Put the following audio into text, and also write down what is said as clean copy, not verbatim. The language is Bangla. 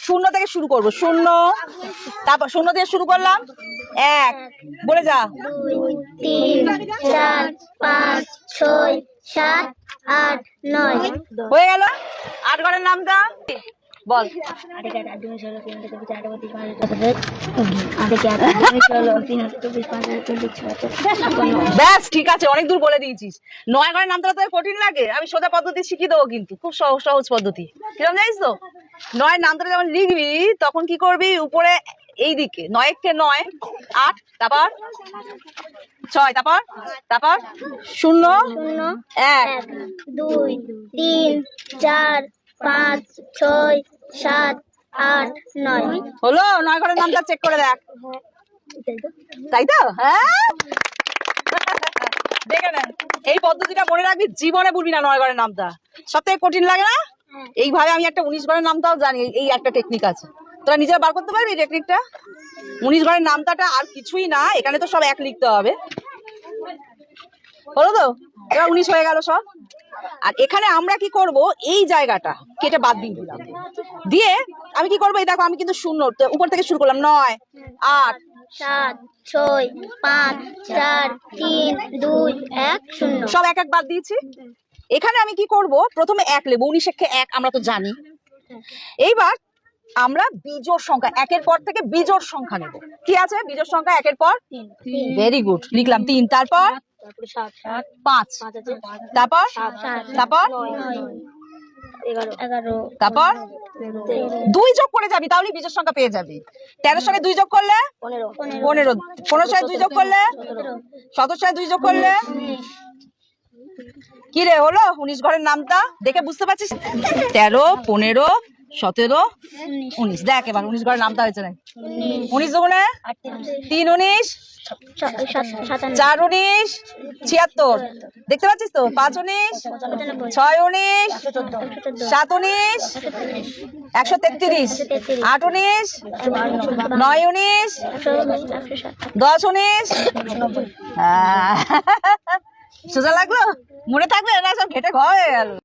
শূন্য থেকে শুরু করব, শূন্য, তারপর শূন্য দিয়ে শুরু করলাম, এক, বলে যা। 2 3 4 5 6 7 8 9 হয়ে গেল। 8 ঘরের নামটা বল। ব্যাস ঠিক আছে, অনেক দূর বলে দিয়েছিস। 9 ঘরের নামটা তো কঠিন লাগে, আমি সোজা পদ্ধতি শিখিয়ে দেবো, কিন্তু খুব সহজ সহজ পদ্ধতি। কিরকম জানিস তো? 9 নামটা যখন লিখবি তখন কি করবি, উপরে এইদিকে 9 কে 9, 8, তারপর 6, তারপর তারপর 0 1 2 3 4 5 6 7 8 9 হলো। 9 ঘরের নামটা চেক করে দেখ। তাই তো? হ্যাঁ, দেখে নেন। এই পদ্ধতিটা মনে রাখবি, জীবনে ভুলবি না 9 ঘরের নামটা। সবথেকে কঠিন লাগে না? এইভাবে আমি একটা 19 ঘরের নামটাও জানি, এই একটা টেকনিক আছে। তোরা নিজেরা বার করতে পারবি এই টেকনিকটা? 19 ঘরের নামটাটা আর কিছুই না, এখানে তো সব এক লিখতে হবে। হলো তো? এবার 19 হয়ে গেল সব। আর এখানে আমরা কি করব, এই জায়গাটা কেটে বাদ দিয়ে দিলাম, দিয়ে আমি কি করবো, এই দেখো আমি কিন্তু শূন্য উপর থেকে শুরু করলাম, 9 8 7 6 5 4 3 2 1 0 সব এক এক বাদ দিয়েছি। এখানে আমি কি করব, প্রথমে 1 নেব, 19 একে 1 আমরা তো জানি। এইবার আমরা বিজোড় সংখ্যা, 1-এর পর থেকে বিজোড় সংখ্যা নেব। কি আছে বিজোড় সংখ্যা 1-এর পর? 3। ভেরি গুড, লিখলাম 3, তারপর 5, তারপর তারপর 11 তারপর 2 যোগ করে যাবি, তাহলে বিজোড় সংখ্যা পেয়ে যাবি। 13 সঙ্গে 2 যোগ করলে 15, 15 সঙ্গে 2 যোগ করলে 17, সঙ্গে 2 যোগ করলে কি রে হলো 19 ঘরের নামটা দেখে বুঝতে পারছিস? 13 15 17 19, দেখ এবার 19 ঘরের নামটা হয়েছে না? 19 দুগুণে 3 19, 4 19 76, দেখতে পাচ্ছিস তো? 5 19, 6 19, 7 19, 133, 8 19, 9 19, 10 19। সোজা লাগলো? মনে থাকবে না? সব ঘেটে ঘ হয়ে গেল।